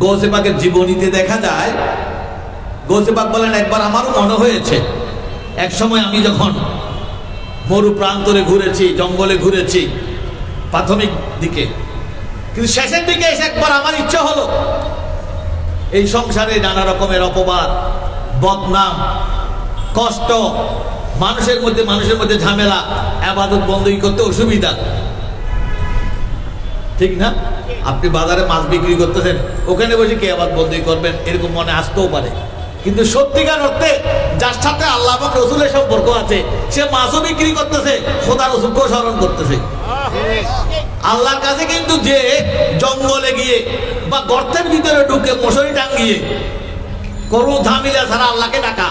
গৌসে পাকের জীবনীতে দেখা যায়, গৌসে পাক বলেন, একবার আমারও মনে হয়েছে, এক সময় আমি যখন মরু প্রান্তরে ঘুরেছি, জঙ্গলে ঘুরেছি প্রাথমিক দিকে, কিন্তু শেষের দিকে এসে একবার আমার ইচ্ছা হলো এই সংসারে নানা রকমের অপবাদ, বদনাম, কষ্ট, মানুষের মধ্যে ঝামেলা, ইবাদত বন্দী করতে অসুবিধা, ঠিক না? আপনি বাজারে মাছ বিক্রি করতেছেন, ওখানে বসে কে ইবাদত বন্দী করবেন, এরকম মনে আসতেও পারে। কিন্তু সত্যিকার অর্থে যার সাথে আল্লাহ এবং রসুলের সম্পর্ক আছে, সে মাছও বিক্রি করতেছে, খোদা রসুলকেও স্মরণ করতেছে। আল্লাহর কাছে কিন্তু যে জঙ্গলে গিয়ে বা গর্তের ভিতরে ঢুকে মশারি টাঙ্গিয়ে কোনো ঝামেলা ছাড়া আল্লাহকে ডাকা,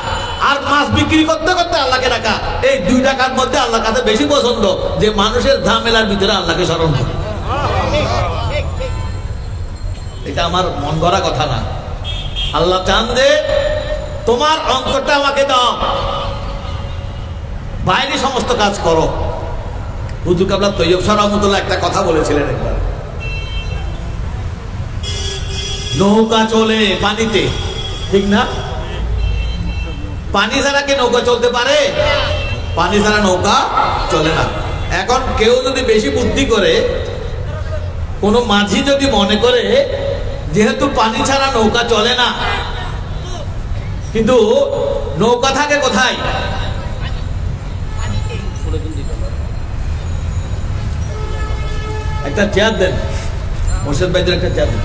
আর মাছ বিক্রি করতে করতে আল্লাহকে ডাকা, এই দুই টাকার মধ্যে আল্লাহর কাছে বেশি পছন্দ যে মানুষের ঝামেলার ভিতরে আল্লাহকে স্মরণ করে। এটা আমার মন গড়া কথা না। আল্লাহ চান যে তোমার অন্তরটা আমাকে দাও, বাইরে সমস্ত কাজ করো। হুজুর কাবলা তৈয়ব শাহ রহমতুল্লাহ একটা কথা বলেছিলেন একবার, নৌকা চলে পানিতে, ঠিক না? পানি ছাড়া কি নৌকা চলতে পারে? পানি ছাড়া নৌকা চলে না। এখন কেউ যদি বেশি বুদ্ধি করে, কোনো মাঝি যদি মনে করে যেহেতু পানি ছাড়া নৌকা চলে না, কিন্তু নৌকা থাকে কোথায়? একটা চেয়ার দেন, মোর্শেদ ভাইদের একটা চেয়ার দেন।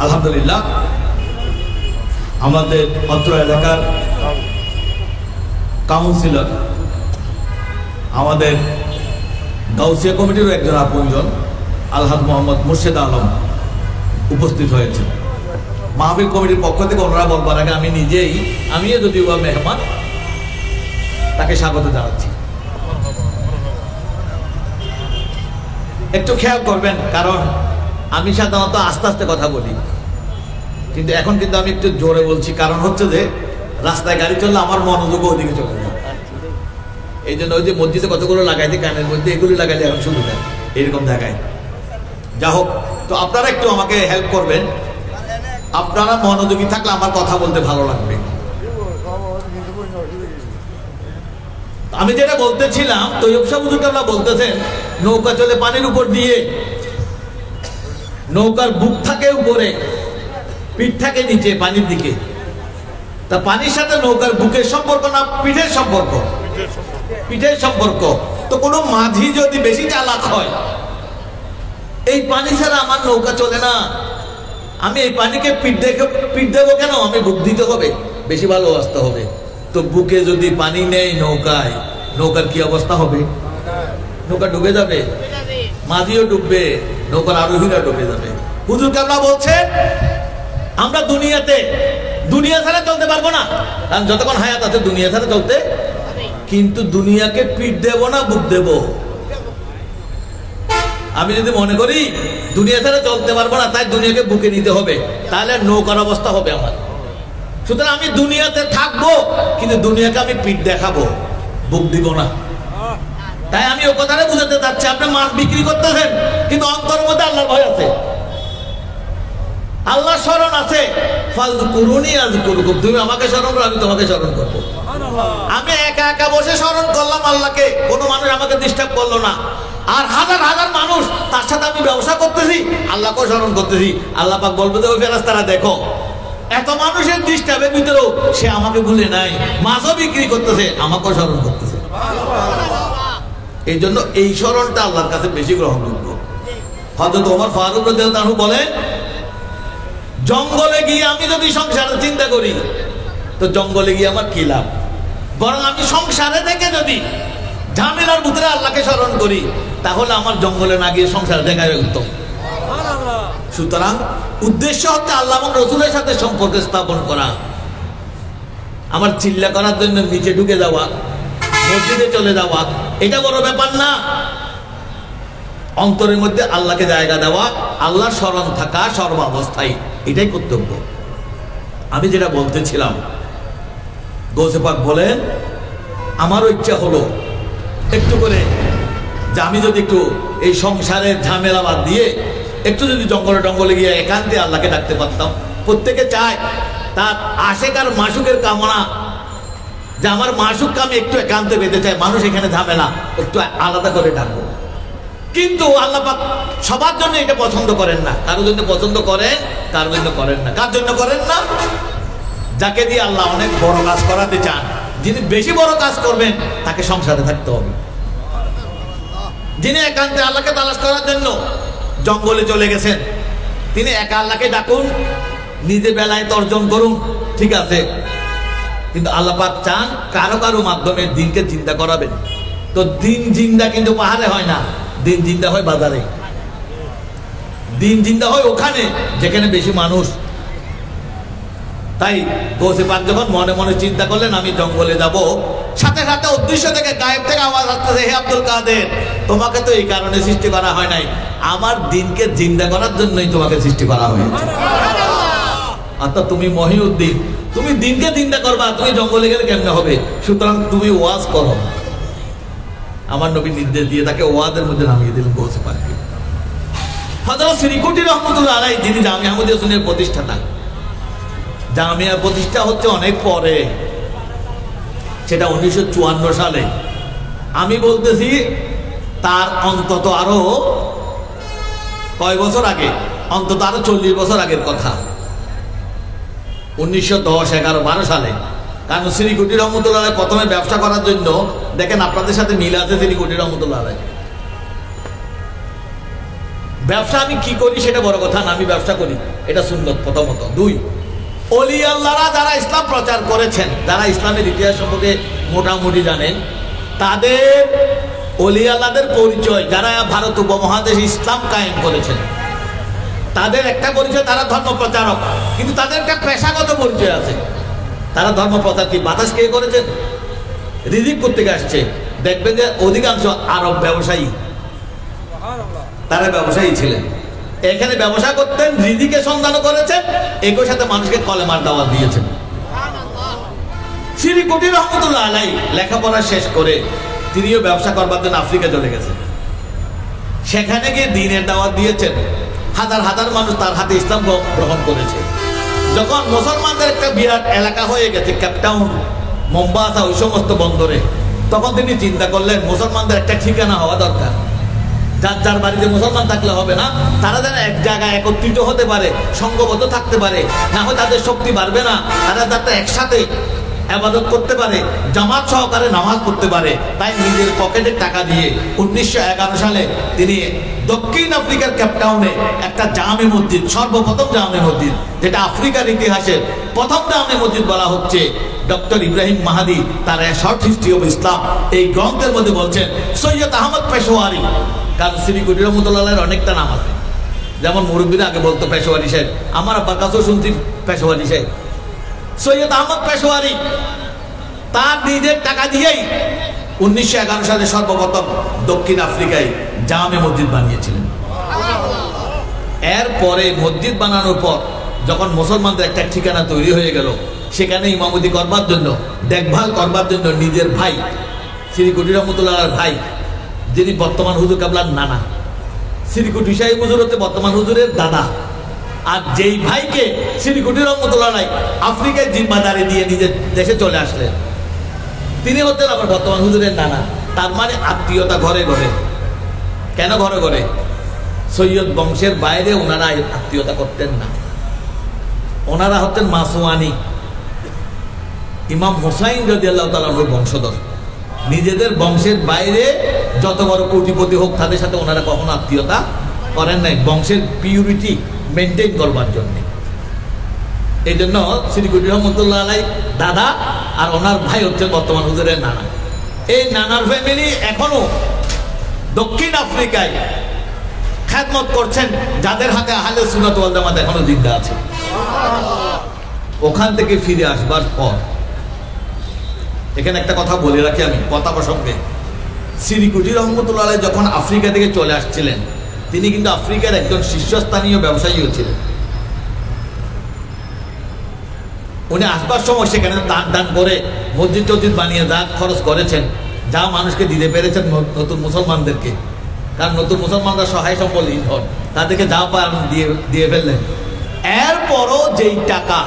আলহামদুলিল্লাহ, আমাদের অত্র এলাকার কাউন্সিলর, আমাদের গাউসিয়া কমিটিরও একজন আপনজন আলহাজ মোহাম্মদ মুর্শেদ আলম উপস্থিত হয়েছে। মাহফিল কমিটির পক্ষ থেকে ওনারা বলবার আগে আমিও যদিও মেহমান, তাকে স্বাগত জানাচ্ছি। একটু খেয়াল করবেন, কারণ আমি সাধারণত আস্তে আস্তে কথা বলি, কিন্তু এখন কিন্তু আমি একটু জোরে বলছি, কারণ হচ্ছে যে রাস্তায় গাড়ি চললে আমার মনোযোগ ওদিকে চলে যায়। এই জন্য ওই যে মসজিদে কতগুলো লাগাইছে কানের মধ্যে, এগুলি লাগাইলে এখন সুবিধা, এরকম দেখায়। যা হোক, তো আপনারা একটু আমাকে হেল্প করবেন, আপনারা মনোযোগী থাকলে আমার কথা বলতে ভালো লাগবে। আমি যেটা বলতেছিলাম, তৈয়ব শাহ হুজুর কাবলা বলতেছেন নৌকা চলে পানির উপর দিয়ে, নৌকার বুক থাকে উপরে, পিঠ থাকে নিচে পানির দিকে। তা পানির সাথে নৌকার বুকের সম্পর্ক না পিঠের সম্পর্ক? পিঠের সম্পর্ক। তো কোনো মাঝি যদি বেশি চালাক হয়, এই পানি ছাড়া আমার নৌকা চলে না, আমি এই পানিকে পিঠ দেবো কেন? আমি বুক দিতে হবে, বেশি ভালোবাসতে হবে। তো বুকে যদি পানি নেই নৌকায়, নৌকার কি অবস্থা হবে? নৌকা ডুবে যাবে, মাঝিও ডুববে, নৌকার আরোহীরা ডুবে যাবে। হুজুর কাবলা বলছেন আমরা দুনিয়া ছাড়া চলতে পারবো না, কারণ যতক্ষণ হায়াত আছে দুনিয়া ছাড়া চলতে, কিন্তু দুনিয়াকে পিঠ দেব না, বুক দেব। আমি যদি মনে করি দুনিয়া ছাড়া চলতে পারবো না, তাই দুনিয়াকে বুকে নিতে হবে, তাহলে নৌকার অবস্থা হবে আমার। সুতরাং আমি দুনিয়াতে থাকবো, কিন্তু দুনিয়াকে আমি পিঠ দেখাবো, বুক দিব না। তাই আমি ও কথাটা বুঝাতে চাচ্ছি, আপনি মাছ বিক্রি করতেছেন, কিন্তু অন্তর মধ্যে আল্লাহর ভয় আছে, আল্লাহ স্মরণ আছে। ফাযকুরুনি আযকুরুকুম, তুমি আমাকে স্মরণ করো, আমি তোমাকে স্মরণ করবো। আমি একা একা বসে স্মরণ করলাম আল্লাহকে, কোনো মানুষ আমাকে ডিস্টার্ব করলো না। আর হাজার হাজার মানুষ তার সাথে আমি ব্যবসা করতেছি, আল্লাহকেও স্মরণ করতেছি। আল্লাহ পাক বলবে যে ওই ফেরেশতারা দেখো, এত মানুষের ডিস্টার্বের ভিতরেও সে আমাকে ভুলে নাই, মাছও বিক্রি করতেছে, আমাকেও স্মরণ করতেছে। এই জন্য এই স্মরণটা আল্লাহর কাছে বেশি গ্রহণযোগ্য। হযরত ওমর ফারুক রাদিয়াল্লাহু আনহু বলেন, জঙ্গলে গিয়ে আমি যদি সংসারে চিন্তা করি, তো জঙ্গলে গিয়ে আমার কি লাভ? বরং আমি সংসারে থেকে যদি ঝামেলার ভিতরে আল্লাহকে স্মরণ করি, তাহলে আমার জঙ্গলে না গিয়ে সংসারে দেখাই উত্তম। সুতরাং উদ্দেশ্য হচ্ছে আল্লাহ এবং রসুলের সাথে সম্পর্ক স্থাপন করা। আমার চিল্লা করার জন্য নিচে ঢুকে যাওয়া, মসজিদে চলে যাওয়া, এটা বড় ব্যাপার না। অন্তরের মধ্যে আল্লাহকে জায়গা দেওয়া, আল্লাহর স্মরণ থাকা সর্বাবস্থায়, এটাই কর্তব্য। আমি যেটা বলতেছিলাম, গৌসে পাক বলেন আমারও ইচ্ছা হলো একটু করে যে আমি যদি একটু এই সংসারের ঝামেলা বাদ দিয়ে একটু যদি জঙ্গলে টঙ্গলে গিয়ে একান্তে আল্লাহকে ডাকতে পারতাম। প্রত্যেকে চায় তার আশেকার মাসুকের কামনা যে আমার মাসুককে আমি একটু একান্তে পেতে চাই, মানুষ এখানে ঝামেলা একটু আলাদা করে ডাকবো। কিন্তু আল্লাহ পাক সবার জন্য এটা পছন্দ করেন না, কারোর জন্য পছন্দ করেন, কারোর জন্য করেন না। কার জন্য করেন না? যাকে দিয়ে আল্লাহ অনেক বড় কাজ করাতে চান, যিনি বেশি বড় কাজ করবেন তাকে সংসারে থাকতে হবে। যিনি একান্তে আল্লাহকে তালাশ করার জন্য জঙ্গলে চলে গেছেন, তিনি একা আল্লাহকে ডাকুন, নিজে বেলায় তর্জন করুন, ঠিক আছে, কিন্তু আল্লাহ পাক চান কারো কারো মাধ্যমে দিনকে চিন্তা করাবেন। তো দিন জিন্দা কিন্তু পাহাড়ে হয় না, দিন জিন্দা হয় বাজারে, দিন জিন্দা হয় ওখানে যেখানে বেশি মানুষ। তাই গৌসে পাক যখন মনে মনে চিন্তা করলেন আমি জঙ্গলে যাব, সাথে সাথে অদৃশ্য থেকে গায়েব থেকে আওয়াজ আসতেছে, হে আব্দুল কাদের, তোমাকে তো এই কারণে সৃষ্টি করা হয় নাই, আমার দিনকে জিন্দা করার জন্যই তোমাকে সৃষ্টি করা হয়েছে। অর্থাৎ তুমি মহিউদ্দিন, তুমি দিনকে জিন্দা করবা, তুমি জঙ্গলে গেলে কেমনে হবে? সুতরাং তুমি ওয়াজ করো। আমার নবী নির্দেশ দিয়ে তাকে ওয়াজের মধ্যে নামিয়ে দিলেন গৌসে পাককে। হযরত শ্রীকুটি রহমতুল্লাহ আলাইহি, যিনি জামিয়া আহমদিয়া সুন্নাহর প্রতিষ্ঠাতা, জামিয়া প্রতিষ্ঠা হচ্ছে অনেক পরে, সেটা 1954 সালে। আমি বলতেছি তার অন্তত আরো কয় বছর আগে, অন্তত আরো 40 বছর আগের কথা, 1910, 11, 12 সালে। কারণ শ্রীকুটি রহমতুল্লাহ প্রথমে ব্যবসা করার জন্য, দেখেন আপনাদের সাথে মিল আছে শ্রীকুটি রহমতুল্লাহ, ব্যবসা আমি কি করি সেটা বড় কথা না, আমি ব্যবসা করি এটা সুন্নত প্রথমত। 2, ওলি আল্লাহরা যারা ইসলাম প্রচার করেছেন, যারা ইসলামের ইতিহাস সম্পর্কে মোটামুটি জানেন, তাদের ওলি আল্লাহদের পরিচয়, যারা ভারত উপমহাদেশে ইসলাম কায়েম করেছেন, তাদের একটা পরিচয় তারা ধর্ম প্রচারক, কিন্তু তাদের একটা পেশাগত পরিচয় আছে। তারা ধর্ম প্রচার কি বাতাস কে করেছেন? রিজিক করতে আসছে। দেখবেন যে অধিকাংশ আরব ব্যবসায়ী, তারা ব্যবসায়ী ছিলেন, এখানে ব্যবসা করতেন, রিজিকের সন্ধান করেছেন, একই সাথে মানুষকে কলেমার দাওয়াত দিয়েছেন। শ্রীকুটি রহমতুল্লাহ আলাইহি লেখাপড়া শেষ করে তিনিও ব্যবসা করবার জন্য আফ্রিকা চলে গেছেন। সেখানে গিয়ে দ্বীনের দাওয়াত দিয়েছেন, হাজার হাজার মানুষ তার হাতে ইসলাম গ্রহণ করেছে। যখন মুসলমানদের একটা বিরাট এলাকা হয়ে গেছে, ক্যাপটাউন, মোম্বাসা, ওই সমস্ত বন্দরে, তখন তিনি চিন্তা করলেন মুসলমানদের একটা ঠিকানা হওয়া দরকার। যার যার বাড়িতে মুসলমান থাকলে হবে না, তারা যেন এক জায়গায় একত্রিত হতে পারে, সংঘবদ্ধ থাকতে পারে, না হয় তাদের শক্তি বাড়বে না, তারা যাতে একসাথে ইবাদত করতে পারে, জামাত সহকারে নামাজ পড়তে পারে। তাই নিজের পকেটের টাকা দিয়ে 1911 সালে তিনি দক্ষিণ আফ্রিকার ক্যাপটাউনে একটা জামে মসজিদ, সর্বপ্রথম জামে মসজিদ, যেটা আফ্রিকার ইতিহাসের প্রথম জামে মসজিদ বলা হচ্ছে, ডক্টর ইব্রাহিম মাহাদি তার শর্ট হিস্ট্রি অফ ইসলাম এই গ্রন্থের মধ্যে বলছেন, সৈয়দ আহমদ পেশোয়ারি। কারণ শ্রীকুটি রহমতুল্লাহের অনেকটা নাম আছে, যেমন মুরব্বীরা আগে বলতো পেশোয়ারি সাহেব, আমার আব্বার কাছেও শুনছি পেশোয়ারি সাহেব। সৈয়দ আহমদ পেশোয়ারি তার নিজের টাকা দিয়েই 1911 সালে সর্বপ্রথম দক্ষিণ আফ্রিকায় জামে মসজিদ বানিয়েছিলেন। এরপরে মসজিদ বানানোর পর যখন মুসলমানদের একটা ঠিকানা তৈরি হয়ে গেল, সেখানে ইমামতি করবার জন্য, দেখভাল করবার জন্য নিজের ভাই শ্রীকুটি রহমতুল্লাহর ভাই, যিনি বর্তমান হুজুর কাবলার নানা, শ্রীকুটি সাহেব হুজুর হচ্ছে বর্তমান হুজুরের দাদা, আর যেই ভাইকে শ্রীকুটি রহমতুল্লাহ আফ্রিকায় জিম্মাদারি দিয়ে নিজের দেশে চলে আসলেন, তিনি হচ্ছেন আবার বর্তমান হুজুরের নানা। তার মানে আত্মীয়তা ঘরে ঘরে। কেন ঘরে ঘরে? সৈয়দ বংশের বাইরে ওনারা আত্মীয়তা করতেন না। ওনারা হচ্ছেন মাসুয়ানি, ইমাম হুসাইন রাদিয়াল্লাহু তাআলা আনহুর বংশধর। নিজেদের বংশের বাইরে যত বড় কোটিপতি হোক, তাদের সাথে ওনারা কখনো আত্মীয়তা করেন নাই, বংশের পিউরিটি মেনটেন করবার জন্য। এই জন্য শ্রীকুটি রহমতুল্লাহ আলাই দাদা আর ওনার ভাই হচ্ছে বর্তমান হুজুরের নানা। এই নানার ফ্যামিলি এখনো দক্ষিণ আফ্রিকায় খেদমত করছেন, যাদের হাতে আহলে সুন্নাত ওয়াল জামাত এখনো জিন্দা আছে। ওখান থেকে ফিরে আসবার পর এখানে একটা কথা বলে রাখি আমি কথা প্রসঙ্গে, শ্রীকুটি রহমতুল্লাহ আলাই যখন আফ্রিকা থেকে চলে আসছিলেন, তিনি কিন্তু আফ্রিকার একজন শীর্ষস্থানীয় ব্যবসায়ীও ছিলেন। উনি আসবার সময় সেখানে দান দান করে মসজিদ টসজিদ বানিয়ে যা খরচ করেছেন, যা মানুষকে দিতে পেরেছেন নতুন মুসলমানদেরকে, কারণ নতুন মুসলমানরা সহায় সম্বলহীন হন, তাদেরকে যা পান দিয়ে ফেললেন। এরপরও যেই টাকা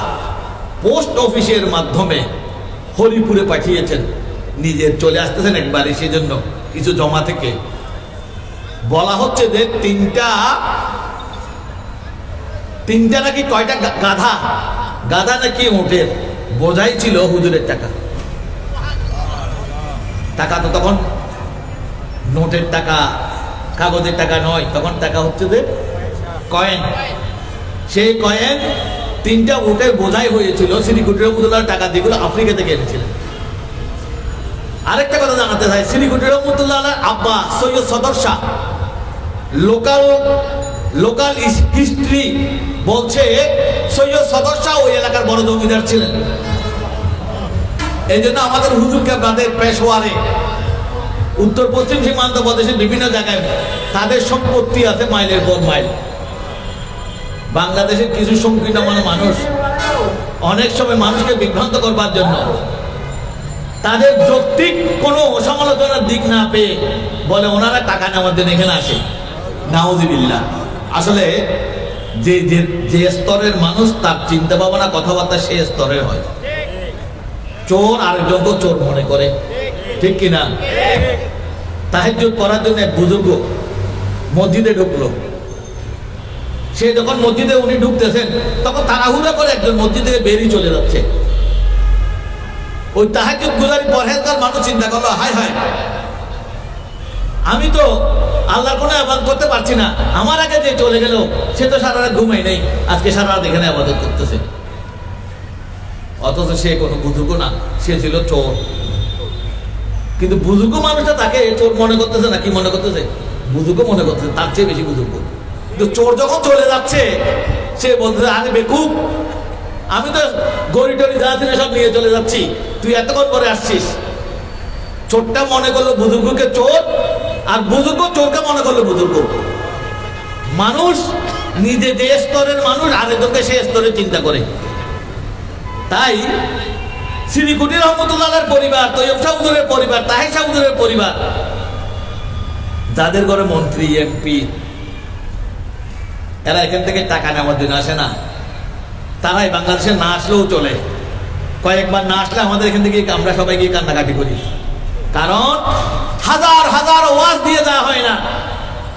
পোস্ট অফিসের মাধ্যমে হরিপুরে পাঠিয়েছেন, নিজের চলে আসতেছেন একবারে, সেজন্য কিছু জমা থেকে বলা হচ্ছে যে তিনটা নাকি কয়টা গাধা নাকি উঠের বোঝাই ছিল হুজুরের টাকা। টাকা তো তখন নোটের টাকা, কাগজের টাকা নয়, তখন টাকা হচ্ছে যে কয়েন। সেই কয়েন 3টা উটের বোঝাই হয়েছিল শ্রীকুটি রহমতুল্লাহ টাকা, যেগুলো আফ্রিকা থেকে এনেছিলেন। আরেকটা কথা জানাতে চাই, শ্রীকুটি রহমতুল্লাহ আব্বা সৈয়দ সদর শাহ, লোকাল হিস্ট্রি বলছে সৈয়দ সদর শাহ ওই এলাকার বড় জমিদার ছিলেন। এই জন্য আমাদের হুজুরকে তাদের পেশোয়ারে উত্তর পশ্চিম সীমান্ত প্রদেশের বিভিন্ন জায়গায় তাদের সম্পত্তি আছে মাইলের পর মাইল। বাংলাদেশের কিছু সংকীর্ণ মানুষ অনেক সময় মানুষকে বিভ্রান্ত করবার জন্য তাদের যৌক্তিক কোনো সমালোচনার দিক না পেয়ে বলে ওনারা টাকা নেওয়ার জন্য এখানে আসে। নাউযুবিল্লাহ। আসলে যে স্তরের মানুষ তার চিন্তা ভাবনা কথাবার্তা সেই স্তরের হয়। চোর আরেকজনকে চোর মনে করে, ঠিক কিনা? তাহাজ্জুদ করার জন্য এক বুজুর্গ মসজিদে ঢুকলো। সে যখন মসজিদে উনি ঢুকতেছেন তখন তাড়াহুড়া করে একজন মসজিদ থেকে বেরিয়ে চলে যাচ্ছে। ওই তাহাজ্জুদ গুজারি পরহেজগার মানুষ চিন্তা করলো, হায় হায়, আমি তো আল্লাহর কোনো ইবাদত করতে পারছি না, আমার আগে যে চলে গেল সে তো সারা রাত ঘুমাই নেই, আজকে সারা রাত এখানে ইবাদত করতেছে। অথচ সে কোনো বুজুর্গ না, সে ছিল চোর। কিন্তু বুজুর্গ মানুষটা তাকে চোর মনে করতেছে না, কি মনে করতেছে? বুজুর্গ মনে করতেছে, তার চেয়ে বেশি বুজুর্গ। কিন্তু চোর যখন চলে যাচ্ছে সে বলতেছে, আরে বেকুব, আমি তো গড়ি টড়ি যা ছিল সব নিয়ে চলে যাচ্ছি, তুই এতক্ষণ পরে আসছিস। চোরটা মনে করলো বুজুর্গকে চোর, আর বুজুর্গ চোরকে মনে করলো বুজুর্গ। মানুষ নিজে যে স্তরের মানুষ আরেকজনকে সে স্তরে চিন্তা করে। তাই শ্রীকুটি রহমতুল্লাহর পরিবার, তৈয়ব শাহ হুজুরের পরিবার, তাহের শাহ হুজুরের পরিবার, যাদের ঘরে মন্ত্রী এমপি, এরা এখান থেকে টাকা নেওয়ার জন্য আসে না। তারাই বাংলাদেশে না আসলেও চলে, কয়েকবার না আসলে আমাদের এখান থেকে আমরা সবাই গিয়ে কান্নাকাটি করি। কারণ হাজার হাজার ওয়াজ দিয়ে দেওয়া হয় না।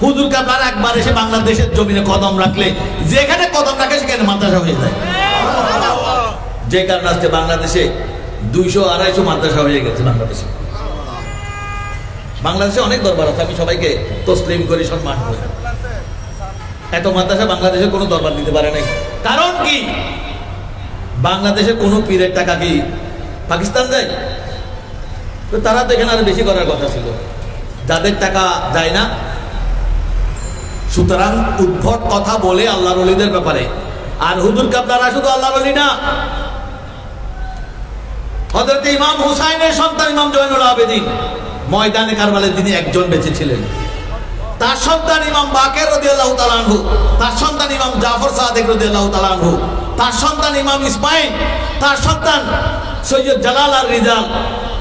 হুজুর কাবলার একবার এসে বাংলাদেশের জমিনে কদম রাখলে, যেখানে কদম রাখে সেখানে মাদ্রাসা হয়ে যায়। যে কারণে আজকে বাংলাদেশে 200-250 মাদ্রাসা হয়ে গেছে। বাংলাদেশে অনেক দরবার আছে, আমি সবাইকে তসলিম করি, সম্মান করি। এত মাদ্রাসা বাংলাদেশে কোনো দরবার দিতে পারে নাই। কারণ কি? বাংলাদেশে কোনো পীরের টাকা কি পাকিস্তান যায়? তো তারা তো এখানে আরো বেশি করার কথা ছিল, যাদের টাকা যায় না। সুতরাং উদ্ভট কথা বলে আল্লাহর ওলিদের ব্যাপারে। আর হুজুর কাবলারা শুধু আল্লাহর ওলি না, হযরত ইমাম হুসাইনের সন্তান ইমাম জয়নুল আবেদিন ময়দানে কারবালার তিনি একজন বেঁচে ছিলেন। তার সন্তান ইমাম বাকের রাদিয়াল্লাহু তাআলা আনহু, তার সন্তান ইমাম জাফর সাদিক রাদিয়াল্লাহু তাআলা আনহু, তার সন্তান ইমাম ইসমাইল, তার সন্তান সৈয়দ জালাল আর রিজাল,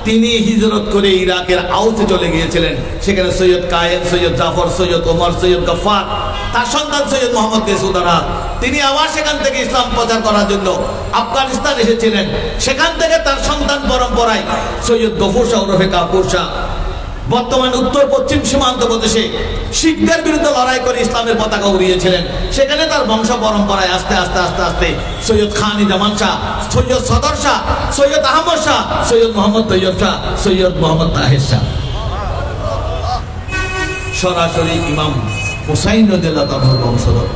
তিনি হিজরত করে ইরাকের আউসে চলে গিয়েছিলেন। সেখানে সৈয়দ কায়েম, সৈয়দ জাফর, সৈয়দ ওমর, সৈয়দ গফফার, তার সন্তান সৈয়দ মোহাম্মদ মেসুদারা, তিনি আবার সেখান থেকে ইসলাম প্রচার করার জন্য আফগানিস্তান এসেছিলেন। সেখান থেকে তার সন্তান পরম্পরায় সৈয়দ গফুর শাহ ওরফে কাপুর শাহ বর্তমান উত্তর পশ্চিম সীমান্ত প্রদেশে শিখদের বিরুদ্ধে লড়াই করে ইসলামের পতাকা উড়িয়েছিলেন। সেখানে তার বংশ পরম্পরায় আস্তে আস্তে আস্তে আস্তে সৈয়দ খান-ই-জামান শাহ, সৈয়দ সদর শাহ, সৈয়দ আহমদ শাহ, সৈয়দ মোহাম্মদ তৈয়ব শাহ, সৈয়দ মোহাম্মদ তাহের শাহ, সরাসরি ইমাম হুসাইন রাদিয়াল্লাহু তাআলার বংশধর।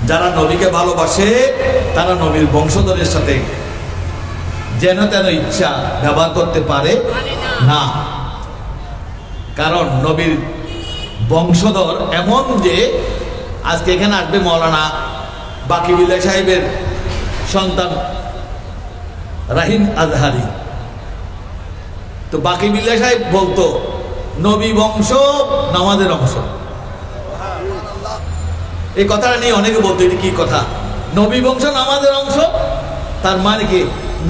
যারা নবীকে ভালোবাসে তারা নবীর বংশধরের সাথে যেন তেন ইচ্ছা ব্যবহার করতে পারে না। কারণ নবীর বংশধর এমন যে আজকে এখানে আসবে মৌলানা বাকিবিল্লাহ সাহেবের সন্তান রাহিম আজহারি। তো বাকিবিল্লাহ সাহেব বলতো নবী বংশ নামাজের অংশ। এই কথাটা নিয়ে অনেকে বলতো, এটা কি কথা? নবী বংশ নামাজের অংশ। তার মানে কি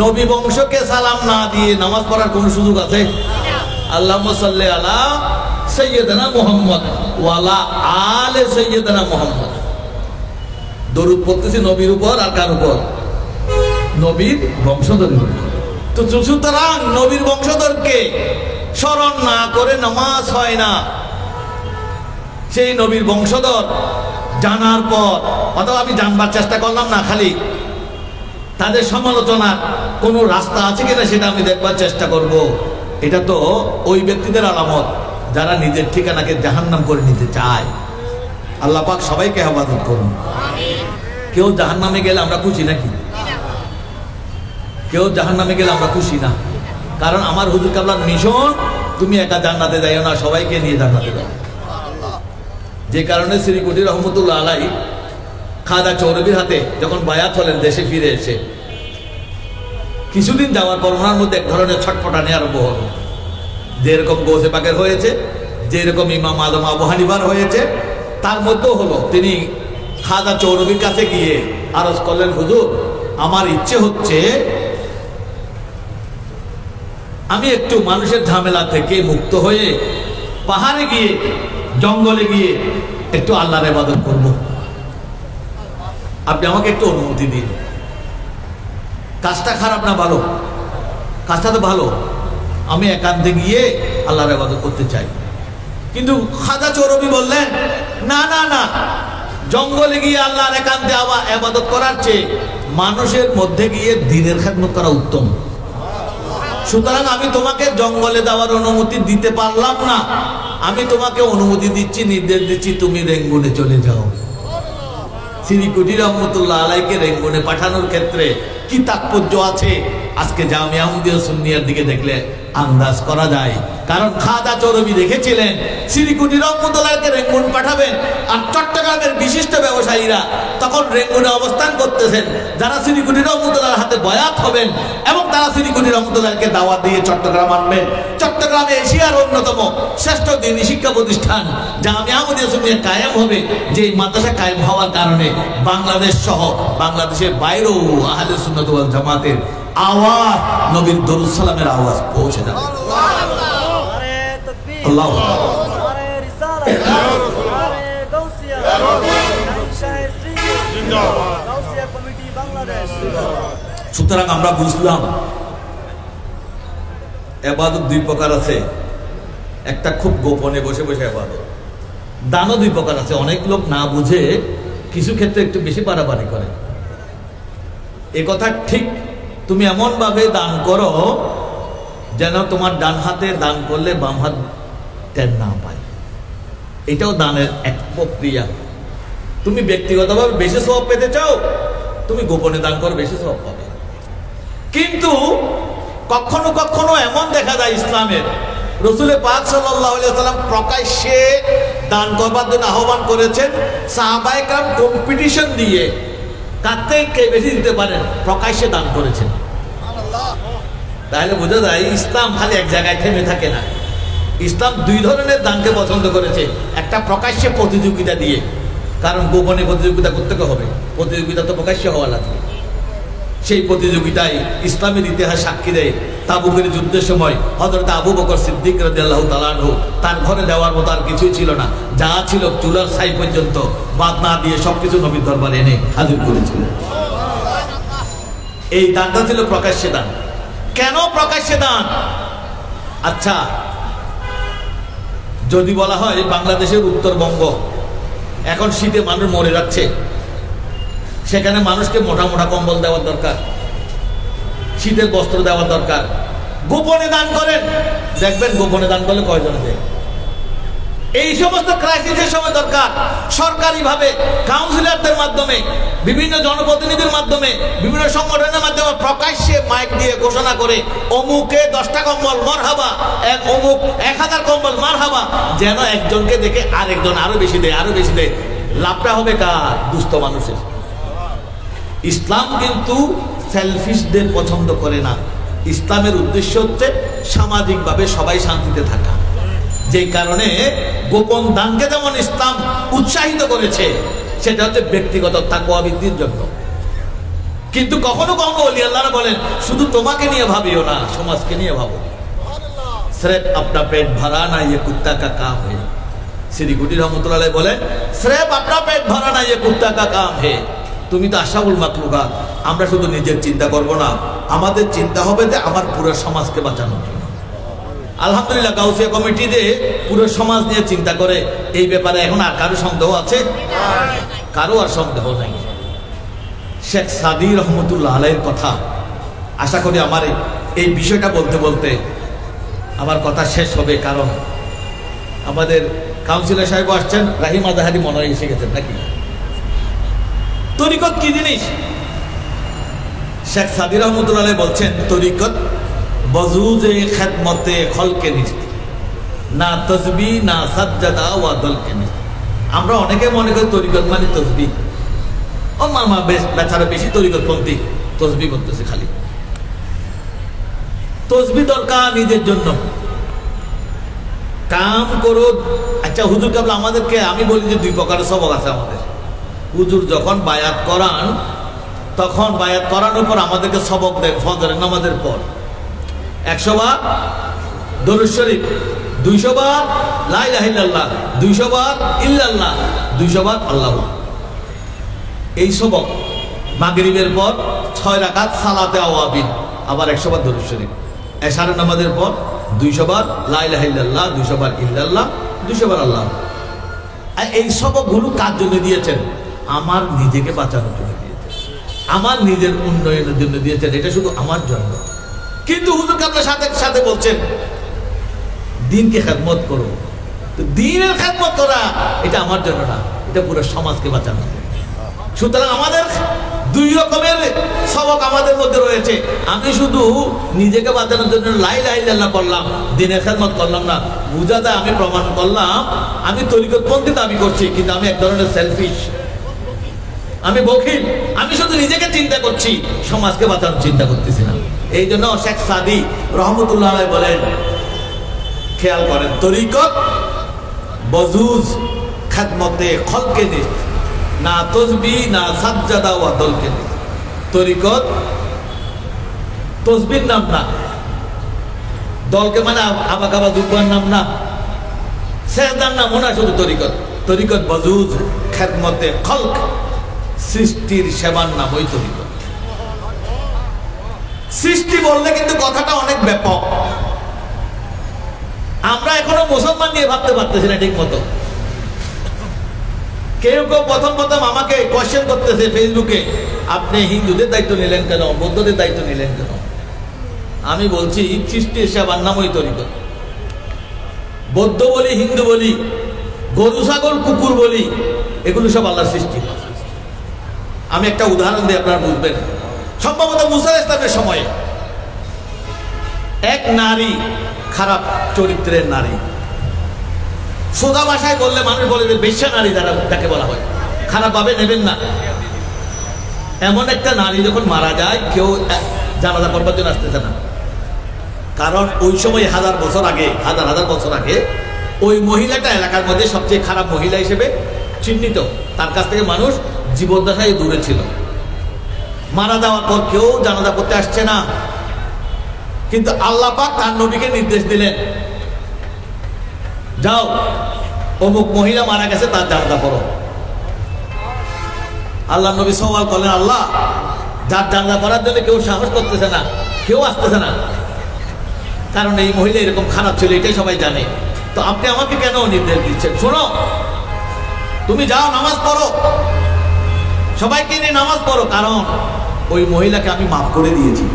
নবী বংশকে সালাম না দিয়ে নামাজ পড়ার কোন সুযোগ আছে? আল্লাহুম্মা সাল্লি আলা সাইয়্যিদিনা মুহাম্মদ ওয়া আলা আলি সাইয়্যিদিনা মুহাম্মদ। দরুদ পড়তেছি নবীর উপর, আর কার উপর? নবীর বংশধরের উপর। তো সুতরাং নবীর বংশধরকে স্মরণ না করে নামাজ হয় না। সেই নবীর বংশধর জানার পর, অথবা আমি জানবার চেষ্টা করলাম না, খালি তাদের সমালোচনার কোনো রাস্তা আছে কিনা সেটা আমি দেখবার চেষ্টা করব। এটা তো ওই ব্যক্তিদের আলামত যারা নিজের ঠিকানাকে জাহান্নাম করে নিতে চায়। আল্লাহ পাক সবাইকে হেফাজত করুন। কেউ জাহান্নামে গেলে আমরা খুশি নাকি? কেউ জাহান্নামে গেলে আমরা খুশি না। কারণ আমার হুজুর কাবলার মিশন, তুমি একা জান্নাতে যাইও না, সবাইকে নিয়ে জান্নাতে যাও। যে কারণে শ্রীকুটি রহমতুল্লাহ আলাই খাজা চৌরবির হাতে যখন বায়াত হলেন দেশে ফিরে এসে, কিছুদিন যাওয়ার পর ওনার মধ্যে এক ধরনের ছটফটানি আরম্ভ হলো। যেরকম গৌসে পাকের হয়েছে, যেরকম ইমাম আজম আবু হানিফার হয়েছে, তার মধ্যেও হলো। তিনি খাজা চৌরবির কাছে গিয়ে আরজ করলেন, হুজুর আমার ইচ্ছে হচ্ছে আমি একটু মানুষের ঝামেলা থেকে মুক্ত হয়ে পাহাড়ে গিয়ে, জঙ্গলে গিয়ে একটু আল্লাহর ইবাদত করব। আপনি আমাকে একটু অনুমতি দিন। কাজটা খারাপ না ভালো? কাজটা তো ভালো। আমি একান্তে গিয়ে আল্লাহর ইবাদত করতে চাই। কিন্তু খাজা চৌরবি বললেন, না না না, জঙ্গলে গিয়ে আল্লাহর একান্তে ইবাদত করার চেয়ে মানুষের মধ্যে গিয়ে দ্বীনের খেদমত করা উত্তম। সুতরাং আমি তোমাকে জঙ্গলে যাওয়ার অনুমতি দিতে পারলাম না। আমি তোমাকে অনুমতি দিচ্ছি, নির্দেশ দিচ্ছি, তুমি রেঙ্গুনে চলে যাও। শ্রীকুটি রহমতুল্লাহ আলাইকে রেঙ্গুনে পাঠানোর ক্ষেত্রে কি তাৎপর্য আছে, আজকে জামিয়া আহমদিয়া সুন্নিয়ার দিকে দেখলে আন্দাজ করা যায়। কারণ খাজা চৌরবি দেখেছিলেন শ্রীকুটি রহমতুল্লাহকে রেঙ্গুন পাঠাবেন, আর চট্টগ্রামের বিশিষ্ট ব্যবসায়ীরা তখন রেঙ্গুনে অবস্থান করতেছেন, যারা শ্রীকুটি রহমতুল্লাহর হাতে বয়াত হবেন এবং তারা শ্রীকুটি রহমতুল্লাহকে দাওয়াত দিয়ে চট্টগ্রাম আনবেন। চট্টগ্রামে এশিয়ার অন্যতম শ্রেষ্ঠ দ্বীনী শিক্ষা প্রতিষ্ঠান জামিয়া আহমদিয়া সুন্নিয়া কায়েম হবে। যে মাদ্রাসা কায়েম হওয়ার কারণে বাংলাদেশ সহ বাংলাদেশের বাইরেও আহলে সুন্নাত ওয়াল জামাতের আওয়াজ, নবীর দরুদ সালামের আওয়াজ পৌঁছে যাবে। আল্লাহু সুতরাং আমরা বুঝলাম ইবাদত দুই প্রকার আছে। একটা খুব গোপনে বসে বসে ইবাদত, দানও দুই প্রকার আছে। অনেক লোক না বুঝে কিছু ক্ষেত্রে একটু বেশি বাড়াবাড়ি করে। এ কথা ঠিক, তুমি এমন ভাবে দান করো যেন তোমার ডান হাতে দান করলে বাম হাত টের না পায়। এটাও দানের এক প্রক্রিয়া। তুমি ব্যক্তিগতভাবে বেশি সওয়াব পেতে চাও, তুমি গোপনে দান করো, বেশি সওয়াব পাবে। কিন্তু কখনো কখনো এমন দেখা যায় ইসলামের রাসূল পাক সাল্লাল্লাহু আলাইহি ওয়াসাল্লাম প্রকাশ্যে দান করবার জন্য আহ্বান করেছেন। সাহাবায়ে কেরাম কম্পিটিশন দিয়ে কাতে কে বেশি দিতে পারেন প্রকাশ্যে দান করেছেন। তাহলে বোঝা যায় ইসলাম খালি এক জায়গায় থেমে থাকে না। ইসলাম দুই ধরনের দানকে পছন্দ করেছে। একটা প্রকাশ্যে প্রতিযোগিতা দিয়ে, কারণ গোপনে প্রতিযোগিতা করতে হবে, প্রতিযোগিতা তো প্রকাশ্যে হওয়া লাগবে। সেই প্রতিযোগিতায় ইসলামের ইতিহাস সাক্ষী দেয় তাবুকের যুদ্ধের সময় হযরত আবু বকর সিদ্দিক রাদিয়াল্লাহু তাআলা আনহু, তার ঘরে দেওয়ার মতো আর কিছুই ছিল না, যা ছিল চুলার ছাই পর্যন্ত বাদ না দিয়ে সবকিছু নবীর দরবারে এনে হাজির করেছিল। এই দানটা ছিল প্রকাশ্যে দান। কেন প্রকাশ্যে দান? আচ্ছা, যদি বলা হয় বাংলাদেশের উত্তরবঙ্গ এখন শীতে মানুষ মরে যাচ্ছে, সেখানে মানুষকে মোটা মোটা কম্বল দেওয়ার দরকার, শীতের বস্ত্র দেওয়ার দরকার। গোপনে দান করেন, দেখবেন গোপনে দান করলে কয়জন দেয়। এই সমস্ত ক্রাইসিসের সময় দরকার সরকারিভাবে কাউন্সিলরদের মাধ্যমে, বিভিন্ন জনপ্রতিনিধির মাধ্যমে, বিভিন্ন সংগঠনের মাধ্যমে প্রকাশ্যে মাইক দিয়ে ঘোষণা করে অমুকে 10টা কম্বল মারহাবা, অমুক 1000 কম্বল মারহাবা, যেন একজনকে দেখে আরেকজন আরো বেশি দেয়, আরো বেশি দেয়। লাভটা হবে কার? দুস্থ মানুষের। ইসলাম কিন্তু সেলফিশদের পছন্দ করে না। ইসলামের উদ্দেশ্য হচ্ছে সামাজিকভাবে সবাই শান্তিতে থাকা। যে কারণে গোপন দানকে যেমন ইসলাম উৎসাহিত করেছে, সেটা হচ্ছে ব্যক্তিগত তাকওয়া বৃদ্ধির জন্য। কিন্তু কখনো কখনো ওলি আল্লাহরা বলেন শুধু তোমাকে নিয়ে ভাবিও না, সমাজকে নিয়ে ভাবো। सिर्फ अपना पेट भरा ना ये कुत्ता का काम है। श्री गुडी रहमतुल्लाह बोलेन सिर्फ अपना पेट भरा ना ये कुत्ता का काम है। তুমি তো আশরাফুল মাখলুকাত, আমরা শুধু নিজের চিন্তা করব না, আমাদের চিন্তা হবে যে আমার পুরো সমাজকে বাঁচানোর জন্য। আলহামদুলিল্লাহ গাউসিয়া কমিটিতে পুরো সমাজ নিয়ে চিন্তা করে, এই ব্যাপারে এখন আর কারো সন্দেহ আছে? কারো আর সন্দেহ নাই। শেখ সাদি রহমতুল্লাহ আলাইহির কথা, আশা করি আমার এই বিষয়টা বলতে বলতে আমার কথা শেষ হবে, কারণ আমাদের কাউন্সিলর সাহেব আসছেন, রাহিম আজাহারি মনে হয় এসে গেছেন নাকি। তরিকত কি জিনিস? শেখ সাদি রহমতুল্লাহ আলাইহি বলছেন তরিকত বজুজে খেদমতে খলকে নিস্ত, না তসবিহ না সাজ্জাদা ওয়া দলকে নিস্ত। আমরা অনেকে মনে করি তরিকত মানে তসবিহ, ও মামা বেচারা বেশি তরিকতপন্থী, তসবিহ করতেছে খালি। তসবিহ দরকার নিজের জন্য, কাম করো। আচ্ছা হুজুর কাবলা আমাদেরকে, আমি বলি যে দুই প্রকারের সবক আছে আমাদের। হুজুর যখন বায়াত করান, তখন বায়াত করানোর পর আমাদেরকে সবক দেন ফজরের নামাজের পর 100 বার দরুদ শরীফ, 200 বার লা ইলাহা ইল্লাল্লাহ, 200 বার ইল্লাল্লাহ, 200 বার আল্লাহ। এই সবক মাগরিবের পর 6 রাকাত সালাতে আওয়াবিন, আবার 100 বার দরুদ শরীফ। এশারের নামাজের পর 200 বার লা ইলাহা ইল্লাল্লাহ, 200 বার ইল্লাল্লাহ, 200 বার আল্লাহ। এই সবকগুলো কার জন্য দিয়েছেন? আমার নিজেকে বাঁচানোর জন্য দিয়েছেন, আমার নিজের উন্নয়নের জন্য দিয়েছেন, এটা শুধু আমার জন্য। কিন্তু হুজুর আপনার সাথে সাথে বলছেন দিনকে খেদমত করো। তো দিনের খেদমত করা এটা আমার জন্য না, এটা পুরো সমাজকে বাঁচানো। সুতরাং আমাদের দুই রকমের সবক আমাদের মধ্যে রয়েছে। আমি শুধু নিজেকে বাঁচানোর জন্য লা ইলাহা ইল্লাল্লাহ বললাম, দিনের খেদমত করলাম না, বুঝাতে আমি প্রমাণ করলাম আমি তরিকতপন্থী দাবি করছি, কিন্তু আমি এক ধরনের সেলফিশ, আমি বখিল। আমি শুধু নিজেকে চিন্তা করছি, সমাজকে বাঁচানোর চিন্তা করতেছি না। এই জন্য শেখ সাদি রহমতুল্লাহ আলাইহি বলেন, খেয়াল করেন, তরিকত বজুজ খেদমতে খলকে নিস্ত, না তসবিহ না সাজ্জাদা ওয়া দলকে নিস্ত। তরিকত তসবির নাম না, দলকে মানে আবাকাবা দুব্বার নাম না, সেজদার নাম না, শুধু তরিকত। তরিকত বজুজ খেদমতে খলক, সৃষ্টির সেবার নাম ওই তরিকত। সৃষ্টি বললে কিন্তু কথাটা অনেক ব্যাপক, আমরা এখনো মুসলমান নিয়ে ভাবতে পারতেছি না ঠিক মতো। কেউ কেউ প্রথম আমাকে কোয়েশ্চেন করতেছে ফেসবুকে, আপনি হিন্দুদের দায়িত্ব নিলেন কেন, বৌদ্ধদের দায়িত্ব নিলেন কেন? আমি বলছি সৃষ্টির সেবার নাম ওই তরিকত। বৌদ্ধ বলি, হিন্দু বলি, গরু ছাগল কুকুর বলি, এগুলো সব আল্লাহর সৃষ্টি। আমি একটা উদাহরণ দিই, আপনারা বুঝবেন। সম্ভবত মুসা ইসলামের সময়ে এক নারী, খারাপ চরিত্রের নারী, সোজা ভাষায় বললে মানুষ বলে যে বেশ্যা নারী যাকে বলা হয়, খারাপ ভাবে নেবেন না। এমন একটা নারী যখন মারা যায়, কেউ জানাজা করবার জন্য আসতেছে না, কারণ ওই সময় হাজার বছর আগে ওই মহিলাটা এলাকার মধ্যে সবচেয়ে খারাপ মহিলা হিসেবে চিহ্নিত। তার কাছ থেকে মানুষ জীবদ্দশায় দূরে ছিল। মারা যাওয়ার পর কেউ জানাজা করতে আসছে না, কিন্তু আল্লাহ পাক তার নবীকে নির্দেশ দিলেন, যাও অমুক মহিলা মারা গেছে, তার জানাজা করো। আল্লাহ নবী সওয়াল করলেন, আল্লাহ, যার জানাজা করার জন্য কেউ সাহস করতেছে না, কেউ আসতেছে না, কারণ এই মহিলা এরকম খারাপ ছিল, এটাই সবাই জানে, তো আপনি আমাকে কেন নির্দেশ দিচ্ছেন? শোনো, তুমি যাও নামাজ পড়ো, সবাইকে নিয়ে নামাজ পড়ো, কারণ ওই মহিলাকে আমি মাফ করে দিয়েছি।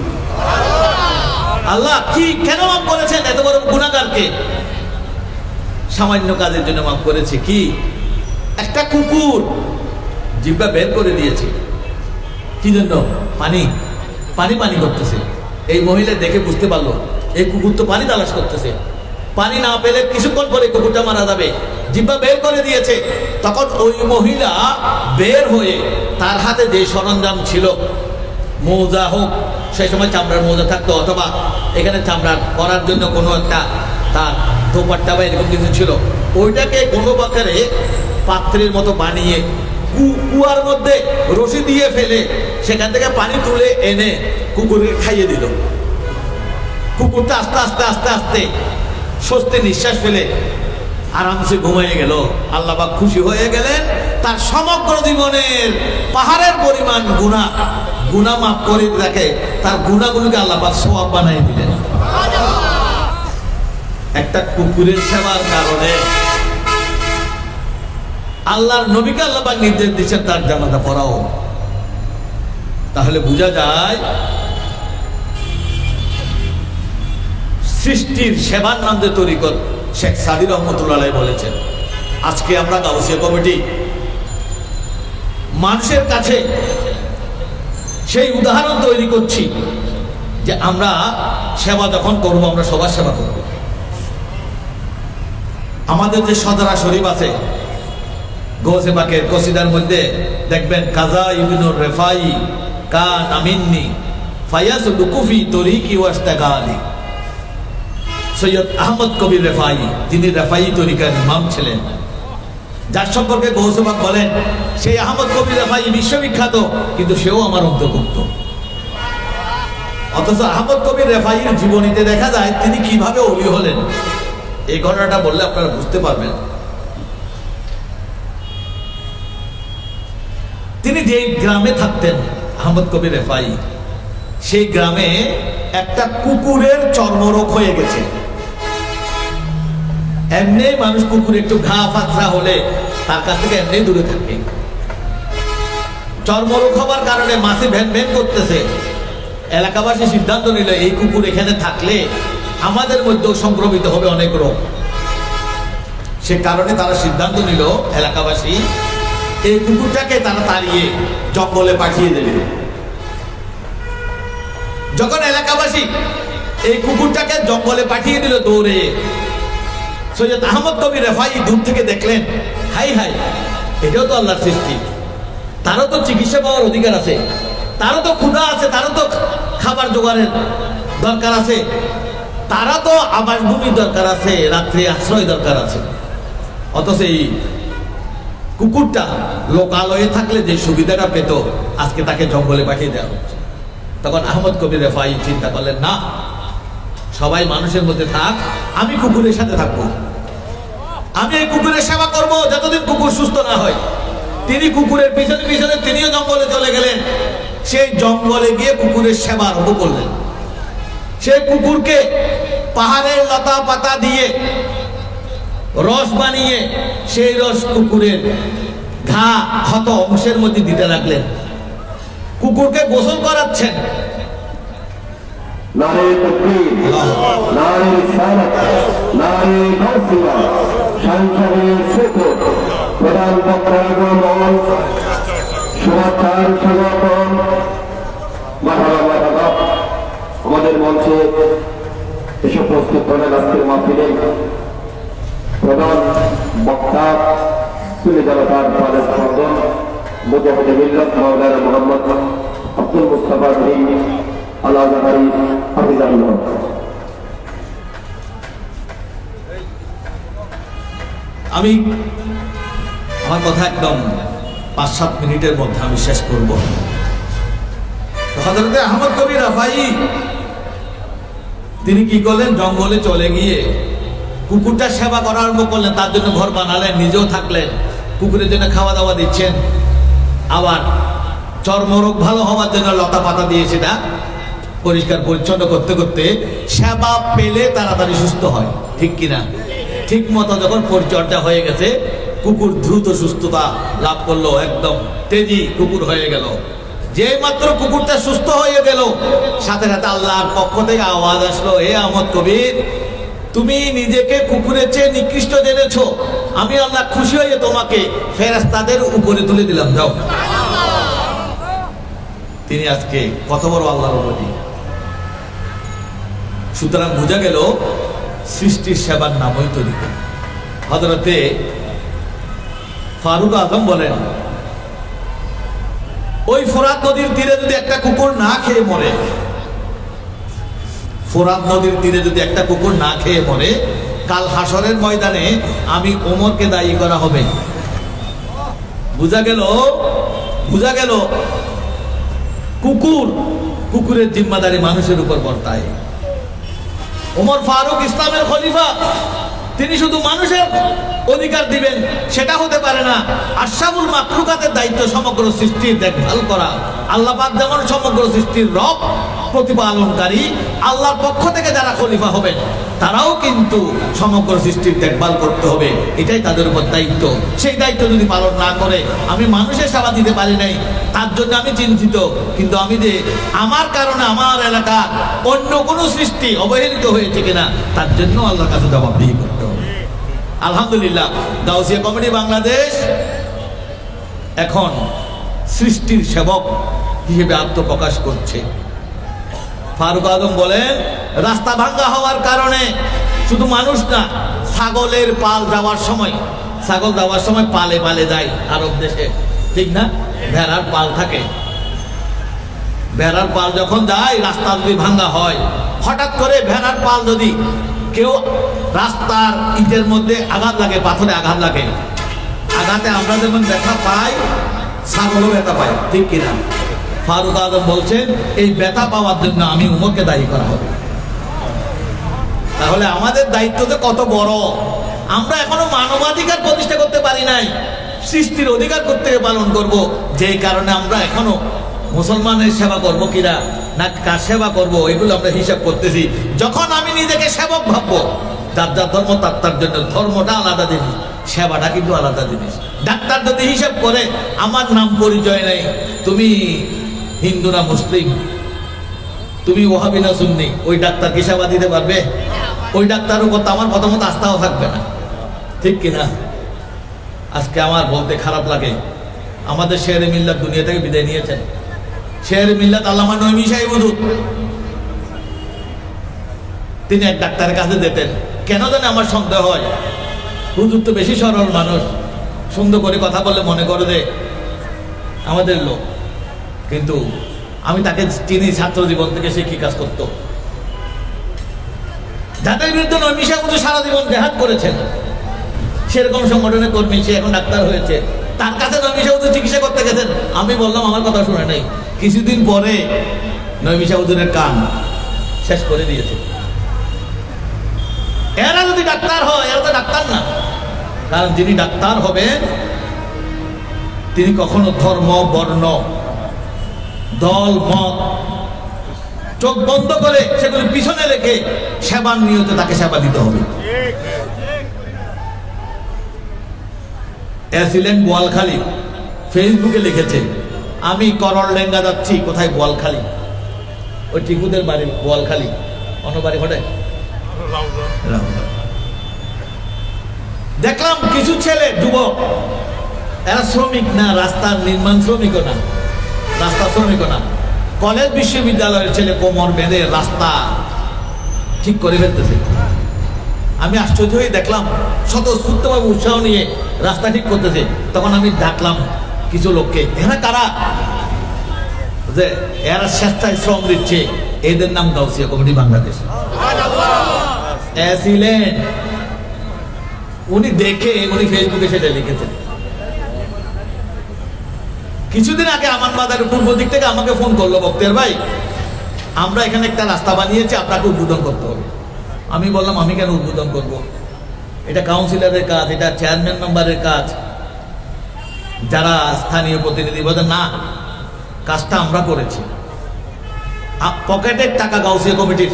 আল্লাহ কি কেন মাফ করেছেন? এত বড় গুনাহগারকে সামান্য কাজের জন্য মাফ করেছে। কি? একটা কুকুর জিহ্বা বের করে দিয়েছে, কি জন্য? পানি পানি করতেছে। এই মহিলা দেখে বুঝতে পারলো এই কুকুর তো পানি তালাশ করতেছে, পানি না পেলে কিছুক্ষণ পরে কুকুরটা মারা যাবে, জিহ্বা বের করে দিয়েছে। তখন ওই মহিলা বের হয়ে তার হাতে যে সরঞ্জাম ছিল, মৌজা হোক, সেই সময় চামড়ার মৌজা থাকতো, অথবা এখানে চামড়ার করার জন্য কোনো একটা তার দোপাট্টা বা এরকম কিছু ছিল, ওইটাকে কোনো প্রকারে পাত্রের মতো বানিয়ে কুয়ার মধ্যে রশি দিয়ে ফেলে সেখান থেকে পানি তুলে এনে কুকুরকে খাইয়ে দিল। কুকুরটা আস্তে আস্তে আস্তে আস্তে স্বস্তি নিঃশ্বাস ফেলে আরামসে ঘুমিয়ে গেল। আল্লাহ পাক খুশি হয়ে গেলেন, তার সমগ্র জীবনের পাহাড়ের পরিমাণ গুনাহ মাফ করে রাখে, তার গুনাহগুলোকে আল্লাহ পাক সওয়াব বানিয়ে দিলেন। একটা কুকুরের সেবার কারণে আল্লাহর নবীকে আল্লাহ পাক নির্দেশ দিচ্ছেন তার জানাজা পড়াও। তাহলে বোঝা যায় সৃষ্টির সেবার নাম যে তরিকত শেখ সাদি রহমতুল্লাহ বলেছেন। আজকে আমরা গাউসিয়া কমিটি মানুষের কাছে সেই উদাহরণ তৈরি করছি যে আমরা সেবা যখন করব আমরা সবার সেবা করব। আমাদের যে সদরা শরীফ আছে গৌসে পাকের কসিদার মধ্যে দেখবেন কাজা ইবনুর রেফাই কান আমিন্নি ফায়াজ লুকুফি তরিকি ওয়াস্তাগালি। সৈয়দ আহমদ কবির রেফাই, যিনি রেফাই তরিকার ইমাম ছিলেন, যার সম্পর্কে গৌসে পাক বলেন সেই আহমদ কবির রেফাই বিশ্ববিখ্যাত, কিন্তু সেও আমার অন্তর্ভুক্ত। অথচ আহমদ কবির রেফাইয়ের জীবনীতে দেখা যায় তিনি কিভাবে ওলি হলেন। এই ঘটনাটা বললে আপনারা বুঝতে পারবেন। তিনি যে গ্রামে থাকতেন আহমদ কবির রেফাই, সেই গ্রামে একটা কুকুরের চর্মরোগ হয়ে গেছে। এমনি মানুষ কুকুর একটু ঘা ফাতরা হলে তার কাছ থেকে এমনি দূরে থাকে। চর্মরোগ হবার কারণে মাছে ভ্যান ভ্যান করতেছে। এলাকাবাসী সিদ্ধান্ত নিল এই কুকুর এখানে থাকলে আমাদের মধ্যেও সংক্রমিত হবে অনেক রোগ। সে কারণে তারা সিদ্ধান্ত নিল এলাকাবাসী এই কুকুরটাকে তারা তাড়িয়ে জঙ্গলে পাঠিয়ে দেবে। যখন এলাকাবাসী এই কুকুরটাকে জঙ্গলে পাঠিয়ে দিল দৌড়ে, সৈয়দ আহমদ কবির রেফাই দূর থেকে দেখলেন হাই হাই, এটাও তো আল্লাহর সৃষ্টি, তারও তো চিকিৎসা পাওয়ার অধিকার আছে, তারও তো ক্ষুধা আছে, তারও তো খাবার জোগাড়ের দরকার আছে, তারা তো আবাসভূমির দরকার আছে, রাত্রি আশ্রয় দরকার আছে। অথচ এই কুকুরটা লোকালয়ে থাকলে যে সুবিধাটা পেত আজকে তাকে জঙ্গলে পাঠিয়ে দেওয়া হচ্ছে। তখন আহমদ কবির রেফাই চিন্তা করলেন, না, সবাই মানুষের মধ্যে থাক, আমি কুকুরের সাথে থাকবো, আমি এই কুকুরের সেবা করব যতদিন কুকুর সুস্থ না হয়। তিনি কুকুরের পিছনে পিছনে তিনিও জঙ্গলে চলে গেলেন। সেই জঙ্গলে গিয়ে কুকুরের সেবা আরম্ভ করলেন। সেই কুকুরকে পাহাড়ের লতা পাতা দিয়ে রস বানিয়ে সেই রস কুকুরের ঘা ক্ষত অংশের মধ্যে দিতে লাগলেন। কুকুরকে গোসল করাচ্ছেন। নারে তাকবীর, নারে রিসালাত, নারে গাউসিয়া, সংসারের সেতু, প্রধান বক্তাগণ, শুভেচ্ছার স্বাগতম। মারহাবা মারহাবা। আমাদের মঞ্চে এসে উপস্থিত হলেন আজকের মাহফিলে প্রধান বক্তা, তুলে জনতার পদের স্পন্দন, মুজাহিদে মিল্লাত মাওলানা মুহাম্মদ আব্দুল মুস্তাফা রহিম আল আজহারি হাফিজাহুল্লাহ। আমি আমার কথা একদম 5-7 মিনিটের মধ্যে আমি শেষ করব। হযরত আহমদ কবির রেফাই তিনি কি করলেন, জঙ্গলে চলে গিয়ে কুকুরটা সেবা করা আরম্ভ করলেন। তার জন্য ঘর বানালেন, নিজেও থাকলেন, কুকুরের জন্য খাওয়া দাওয়া দিচ্ছেন। আবার চর্মরোগ ভালো হওয়ার জন্য লতা পাতা দিয়ে সেটা পরিষ্কার পরিচ্ছন্ন করতে করতে সেবা পেলে তাড়াতাড়ি সুস্থ হয়, ঠিক কিনা? ঠিক মতো যখন পরিচর্যা হয়ে গেছে, কুকুর দ্রুত সুস্থতা লাভ করলো, একদম তেজি কুকুর হয়ে গেল। যে মাত্র কুকুরটা সুস্থ হয়ে গেল, সাথে সাথে আল্লাহর পক্ষ থেকে আওয়াজ আসলো, হে আহমদ কবির, তুমি নিজেকে কুকুরের চেয়ে নিকৃষ্ট জেনেছো, আমি আল্লাহ খুশি হয়ে তোমাকে ফেরেশতাদের উপরে তুলে দিলাম, যাও। তিনি আজকে কত বড় আল্লাহর ওলি। সুতরাং বোঝা গেল সৃষ্টির সেবার নামই তরিকা। হযরতে ফারুক আজম বলেন, ওই ফোরাত নদীর তীরে যদি একটা কুকুর না খেয়ে মরে, ফোরাত নদীর তীরে যদি একটা কুকুর না খেয়ে মরে, কাল হাসরের ময়দানে আমি ওমরকে দায়ী করা হবে। বুঝা গেল কুকুরের জিম্মাদারি মানুষের উপর বর্তায়। ওমর ফারুক ইসলামের খলিফা, তিনি শুধু মানুষের অধিকার দিবেন সেটা হতে পারে না। আশরাফুল মাখলুকাতের দায়িত্ব সমগ্র সৃষ্টির দেখভাল করা। আল্লাহ পাক যেমন সমগ্র সৃষ্টির রব, প্রতিপালনকারী, আল্লাহর পক্ষ থেকে যারা খলিফা হবেন তারাও কিন্তু সমগ্র সৃষ্টির দেখভাল করতে হবে, এটাই তাদের উপর দায়িত্ব। সেই দায়িত্ব যদি পালন না করে আমি মানুষের সেবা দিতে পারি নাই, তার জন্য আমি চিন্তিত। কিন্তু আমি যে আমার কারণে আমার এলাকা অন্য কোনো সৃষ্টি অবহেলিত হয়েছে কিনা তার জন্য আল্লাহর কাছে জবাবদিহি করতে হবে। আলহামদুলিল্লাহ, গাউসিয়া কমিটি বাংলাদেশ এখন সৃষ্টির সেবক হিসেবে আত্মপ্রকাশ করছে। ফারুক আজম বলেন, রাস্তা ভাঙ্গা হওয়ার কারণে শুধু মানুষ না, ছাগলের পাল যাওয়ার সময়, ছাগল যাওয়ার সময় পালে পালে যায় আরব দেশে, ঠিক না? ভেড়ার পাল থাকে, ভেড়ার পাল যখন যায় রাস্তা যদি ভাঙ্গা হয়, হঠাৎ করে ভেড়ার পাল যদি কেউ রাস্তার ইটের মধ্যে আঘাত লাগে, পাথরে আঘাত লাগে, আঘাতে আমরা যেমন ব্যথা পাই ছাগলও ব্যথা পাই, ঠিক কিনা? ফারুক আজম বলছেন এই ব্যথা পাওয়ার জন্য আমি উমরকে দায়ী করা হবে। তাহলে আমাদের দায়িত্ব যে কত বড়! আমরা এখনো মানবাধিকার প্রতিষ্ঠা করতে পারি নাই, সৃষ্টির অধিকার প্রত্যেকে পালন করব। যেই কারণে আমরা এখনো মুসলমানের সেবা করব কিনা না কার সেবা করব এগুলো আমরা হিসাব করতেছি। যখন আমি নিজেকে সেবক ভাববো, যার যার ধর্ম তার জন্য, ধর্মটা আলাদা জিনিস, সেবাটা কিন্তু আলাদা জিনিস। ডাক্তার যদি হিসাব করে আমার নাম পরিচয় নেই, তুমি হিন্দু না মুসলিম, তুমি ওহাবি না সুন্নি, ওই ডাক্তার কি সেবা দিতে পারবে? ওই ডাক্তারের উপর তো আমার প্রথমত আস্থাও থাকবে না, ঠিক কিনা? আজকে আমার বলতে খারাপ লাগে, আমাদের শেরে মিল্লাত দুনিয়া থেকে বিদায় নিয়েছেন। শেরে মিল্লাত আল্লামা নঈমী সাহেব হুজুর, তিনি এক ডাক্তারের কাছে যেতেন। কেন জানে আমার সন্দেহ হয়, হুজুর তো বেশি সরল মানুষ, সুন্দর করে কথা বললে মনে করে যে আমাদের লোক, কিন্তু আমি তাকে চিনি ছাত্র জীবন থেকে, সে কি কাজ করতো, যাদের বিরুদ্ধে নঈমী সাহেব হুজুর সারা জীবন জেহাদ করেছেন, সেরকম সংগঠনের কর্মী, সে এখন ডাক্তার হয়েছে। তার কাছে নঈমী সাহেব হুজুর চিকিৎসা করতে গেছেন, আমি বললাম আমার কথা শুনে নাই। কিছুদিন পরে নঈমী সাহেব হুজুরের কান শেষ করে দিয়েছে। এরা যদি ডাক্তার হয়, এরা তো ডাক্তার না। কারণ যিনি ডাক্তার হবেন তিনি কখনো ধর্ম, বর্ণ, দল, মত চোখ বন্ধ করে সেগুলো পিছনে রেখে সেবার নিয়তে তাকে সেবা দিতে হবে। ছিলেন বোয়ালখালী, ফেসবুকে লিখেছে, আমি করলডেঙ্গা যাচ্ছি। কোথায়? বোয়ালখালী, ওই টিকুদের বাড়ি বোয়ালখালী, অন্য বাড়ি ঘটে। দেখলাম কিছু ছেলে যুবক, এরা শ্রমিক না, রাস্তার নির্মাণ শ্রমিকও না, রাস্তা শ্রমিকও না, কলেজ বিশ্ববিদ্যালয়ের ছেলে কোমর বেঁধে রাস্তা ঠিক করে ফেলতেছে। আমি আশ্চর্য হয়ে দেখলাম স্বতঃস্ফূর্তভাবে উৎসাহ নিয়ে রাস্তা ঠিক করতেছে। তখন আমি ডাকলাম কিছু লোককে, এরা কারা? যে এরা স্বেচ্ছায় শ্রম দিচ্ছে, এদের নাম গাউসিয়া কমিটি বাংলাদেশ। ছিলেন উনি, দেখে উনি ফেসবুকে সেটা লিখেছেন। কিছুদিন আগে আমার বাজারের পূর্ব দিক থেকে আমাকে ফোন করলো, বক্তের ভাই আমরা এখানে একটা রাস্তা বানিয়েছি, আপনাকে উদ্বোধন করতে হবে। আমি বললাম আমি কেন উদ্বোধন করব? এটা কাউন্সিলরের কাজ, এটা চেয়ারম্যান মেম্বারের কাজ, যারা স্থানীয় প্রতিনিধি। বলে না, কাজটা আমরা করেছি, পকেটের টাকা গাউসিয়া কমিটির,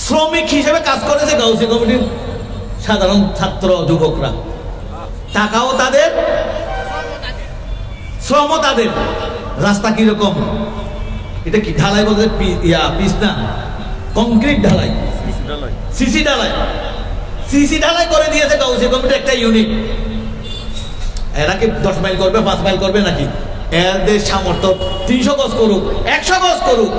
শ্রমিক হিসেবে কাজ করেছে গাউসিয়া কমিটির সাধারণ ছাত্র যুবকরা, টাকাও তাদের, শ্রমও তাদের। রাস্তা কিরকম? এটা কি ঢালাই বলতে? পিচ না, কংক্রিট ঢালাই, সিসি ঢালাই, সিসি ঢালাই করে দিয়েছে গাউসিয়া কমিটি একটা ইউনিট। এরা কি 10 মাইল করবে, 5 মাইল করবে নাকি? এদের সামর্থ্য 300 গজ করুক, 100 গজ করুক,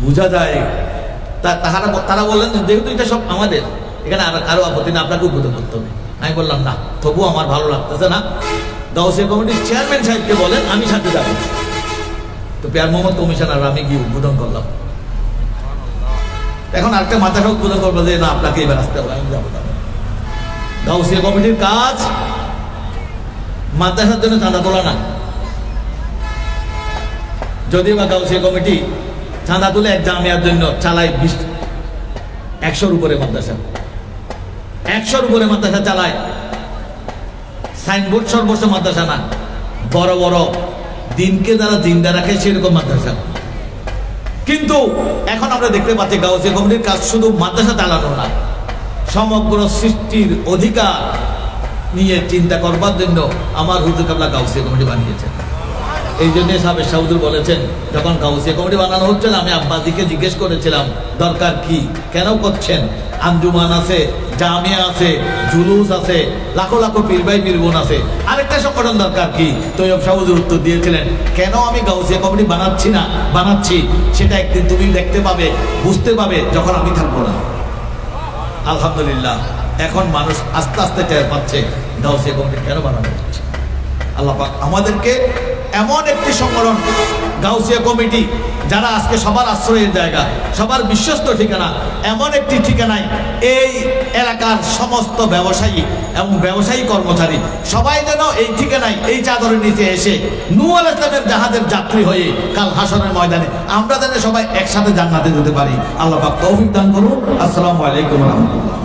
বুঝা যায়। তারা বললেন যেহেতু এটা সব আমাদের, এখানে আরো আপত্তি না, আপনাকে উদ্বোধন করতে হবে। আমি বললাম না, তবু আমার ভালো লাগতেছে না, গাউসিয়া কমিটির চেয়ারম্যান সাহেবকে বলেন আমি সাথে যাব। তো পিয়ার মোহাম্মদ কমিশনার, আমি গিয়ে উদ্বোধন করলাম। এখন আরেকটা মাথা উদ্বোধন করবো যে না আপনাকে এবার আসতে হবে, আমি যাবো। গাউসিয়া কমিটির কাজ মাদ্রাসার জন্য চাঁদা তোলা না। যদিও বা গাউসিয়া কমিটি চাঁদা তুলে এক জামিয়ার জন্য চালায় 100-র উপরে মাদ্রাসা, 100-র উপরে মাদ্রাসা চালায়। সাইনবোর্ড সর্বস্ব মাদ্রাসা না, বড় বড় দিনকে যারা জিন্দা রাখে সেরকম মাদ্রাসা। কিন্তু এখন আমরা দেখতে পাচ্ছি গাউসিয়া কমিটির কাজ শুধু মাদ্রাসা চালানো না, সমগ্র সৃষ্টির অধিকার নিয়ে চিন্তা করবার জন্য আমার হুজুর কাবলা গাউসিয়া কমিটি বানিয়েছেন। এই জন্য সাবেক শাহুজুর বলেছেন, যখন গাউসিয়া কমিটি বানানো হচ্ছিল আমি আব্বাদিকে জিজ্ঞেস করেছিলাম দরকার কি, কেন করছেন? আঞ্জুমান আছে, জামিয়া আছে, জুলুস আছে, লাখো লাখো পীর ভাই পীর বোন আছে, আরেকটা সংগঠন দরকার কি? তৈয়ব শাহুজুর উত্তর দিয়েছিলেন, কেন আমি গাউসিয়া কমিটি বানাচ্ছি সেটা একদিন তুমি দেখতে পাবে, বুঝতে পাবে যখন আমি থাকবো না। আলহামদুলিল্লাহ এখন মানুষ আস্তে আস্তে টের পাচ্ছে গাউসিয়া কমিটি কেন বানানো হচ্ছে। আল্লাহ পাক আমাদেরকে এমন একটি সংগঠন গাউসিয়া কমিটি, যারা আজকে সবার আশ্রয়ের জায়গা, সবার বিশ্বস্ত ঠিকানা, এমন একটি ঠিকানায় এই এলাকার সমস্ত ব্যবসায়ী এবং ব্যবসায়ী কর্মচারী সবাই যেন এই ঠিকানায় এই চাদরের নিচে এসে নূহ আলাইহিস সালামের জাহাজের যাত্রী হয়ে কাল হাশরের ময়দানে আমরা যেন সবাই একসাথে জান্নাতে যেতে পারি। আল্লাহ পাক তৌফিক দান করুন। আসসালামু আলাইকুম ওয়া রাহমাতুল্লাহ।